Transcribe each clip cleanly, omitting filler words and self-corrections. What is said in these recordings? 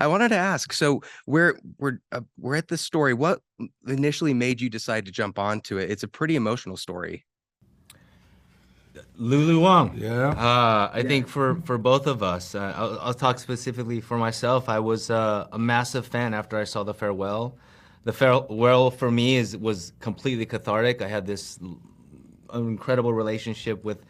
I wanted to ask, so we're at this story. What initially made you decide to jump onto it? It's a pretty emotional story. Lulu Wang. Yeah. I think for both of us, I'll talk specifically for myself. I was a massive fan after I saw The Farewell. The Farewell for me was completely cathartic. I had this incredible relationship with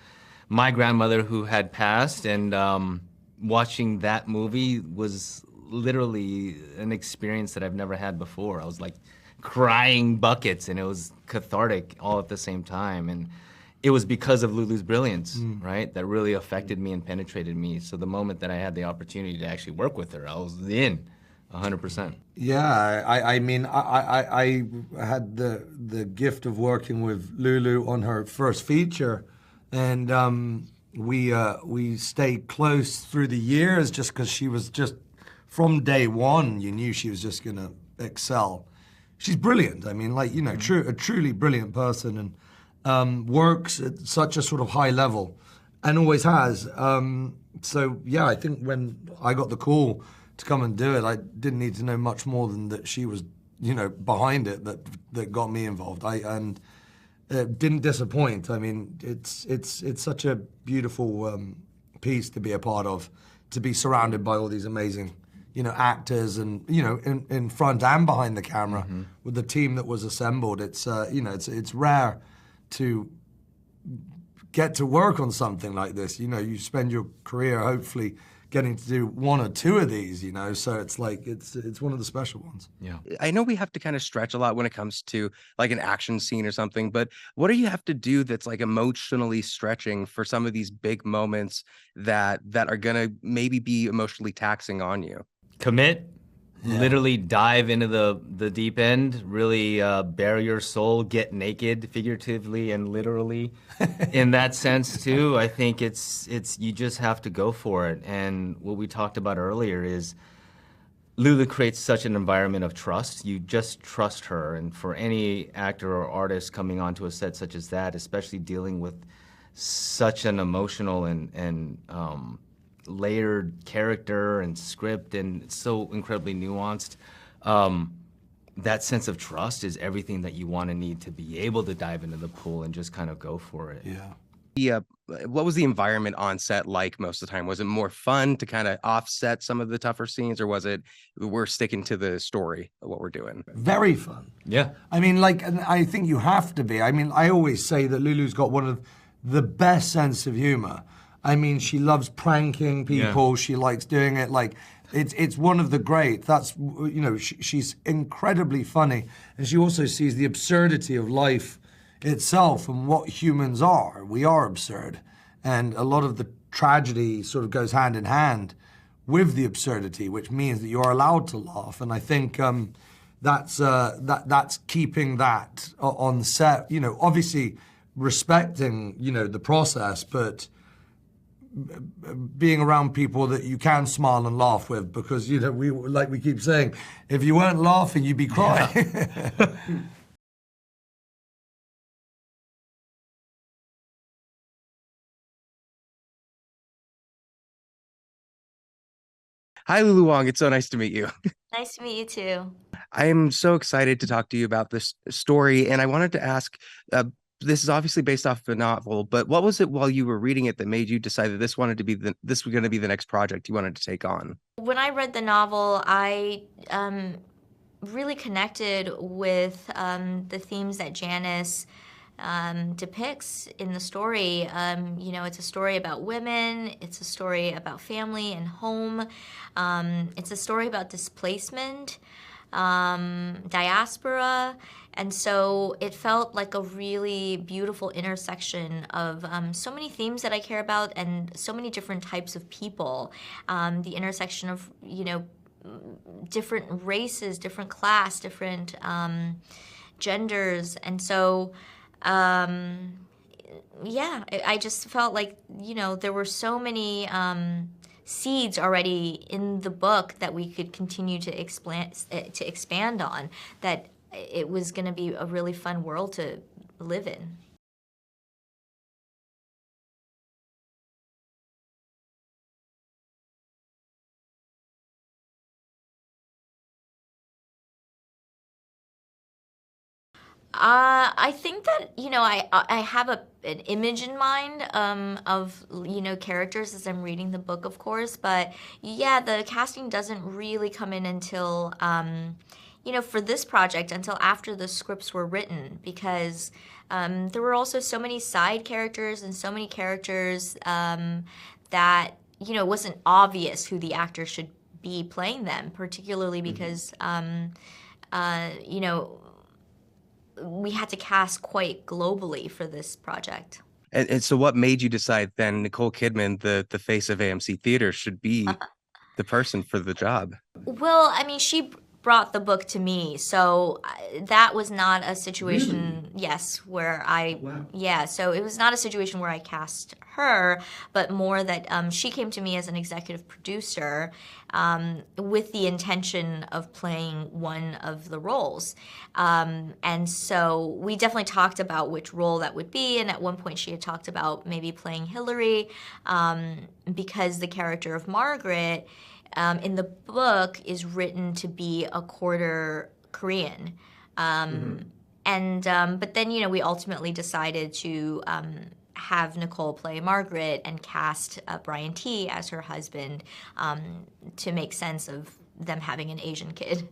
my grandmother who had passed, and watching that movie was literally an experience that I've never had before. I was like crying buckets, and it was cathartic all at the same time. And it was because of Lulu's brilliance, right? That really affected me and penetrated me. So the moment that I had the opportunity to actually work with her, I was in 100%. Yeah, I mean, I had the gift of working with Lulu on her first feature, and we stayed close through the years just because she was just, from day one, you knew she was just going to excel. She's brilliant. I mean, like, you know, a truly brilliant person, and works at such a sort of high level and always has. So, yeah, I think when I got the call to come and do it, I didn't need to know much more than that she was, you know, behind it, that got me involved. And it didn't disappoint. I mean, it's such a beautiful piece to be a part of, to be surrounded by all these amazing, you know, actors, and, you know, in front and behind the camera, with the team that was assembled. It's you know, it's rare to get to work on something like this. You know, you spend your career hopefully getting to do one or two of these, you know, so it's like, it's one of the special ones. Yeah. I know we have to kind of stretch a lot when it comes to like an action scene or something, but what do you have to do that's like emotionally stretching for some of these big moments that are gonna maybe be emotionally taxing on you? Commit. Literally dive into the deep end, really bare your soul, get naked, figuratively and literally, in that sense too. I think it's you just have to go for it. And what we talked about earlier is Lulu creates such an environment of trust. You just trust her, and for any actor or artist coming onto a set such as that, especially dealing with such an emotional and layered character and script, and it's so incredibly nuanced. That sense of trust is everything that you want to need to be able to dive into the pool and just kind of go for it. Yeah. What was the environment on set like most of the time? Was it more fun to kind of offset some of the tougher scenes, or was it we're sticking to the story of what we're doing? Very fun. Yeah. I mean, like, and I think you have to be. I mean, I always say that Lulu's got one of the best sense of humor. I mean, she loves pranking people. Yeah. She likes doing it. Like, it's one of the great. That's, you know, she's incredibly funny, and she also sees the absurdity of life itself and what humans are. We are absurd, and a lot of the tragedy sort of goes hand in hand with the absurdity, which means that you're allowed to laugh. And I think that's keeping that on set. You know, obviously respecting, you know, the process, but being around people that you can smile and laugh with, because, you know, we keep saying, if you weren't laughing, you'd be crying. Yeah. Hi, Lulu Wang. It's so nice to meet you. Nice to meet you too. I am so excited to talk to you about this story, and I wanted to ask, this is obviously based off of a novel, but what was it while you were reading it that made you decide that this was going to be the next project you wanted to take on? When I read the novel, I really connected with the themes that Janice depicts in the story. You know, it's a story about women, it's a story about family and home, it's a story about displacement, diaspora, and so it felt like a really beautiful intersection of so many themes that I care about and so many different types of people. The intersection of, you know, different races, different class, different genders, and so yeah, I just felt like, you know, there were so many seeds already in the book that we could continue to expand on, that it was going to be a really fun world to live in. I think that, I have an image in mind of, characters as I'm reading the book, of course. But yeah, the casting doesn't really come in until, for this project, until after the scripts were written, because there were also so many side characters and so many characters that, it wasn't obvious who the actor should be playing them, particularly because, we had to cast quite globally for this project. And so what made you decide then Nicole Kidman, the face of AMC Theater, should be the person for the job? Well, I mean, she brought the book to me, so that was not a situation, yes, where yeah, so it was not a situation where I cast her, but more that she came to me as an executive producer with the intention of playing one of the roles. And so we definitely talked about which role that would be, and at one point she had talked about maybe playing Hillary, because the character of Margaret in the book is written to be a quarter Korean. But then, we ultimately decided to have Nicole play Margaret and cast Brian T as her husband to make sense of them having an Asian kid.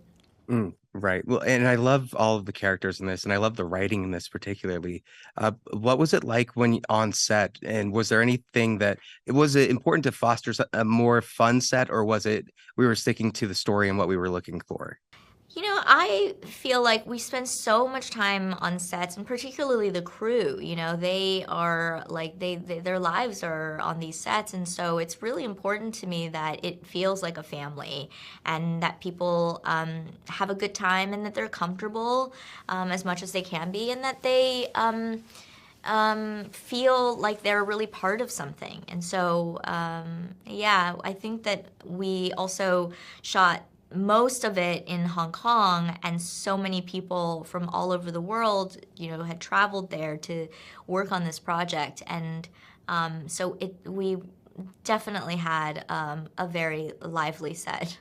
Right. Well, and I love all of the characters in this, and I love the writing in this particularly. What was it like when on set? And was there anything was it important to foster a more fun set, or was it we were sticking to the story and what we were looking for? I feel like we spend so much time on sets, and particularly the crew. They are like their lives are on these sets, and so it's really important to me that it feels like a family, and that people have a good time, and that they're comfortable as much as they can be, and that they feel like they're really part of something. And so, yeah, I think that we also shot most of it in Hong Kong, and so many people from all over the world, had traveled there to work on this project. And so we definitely had a very lively set.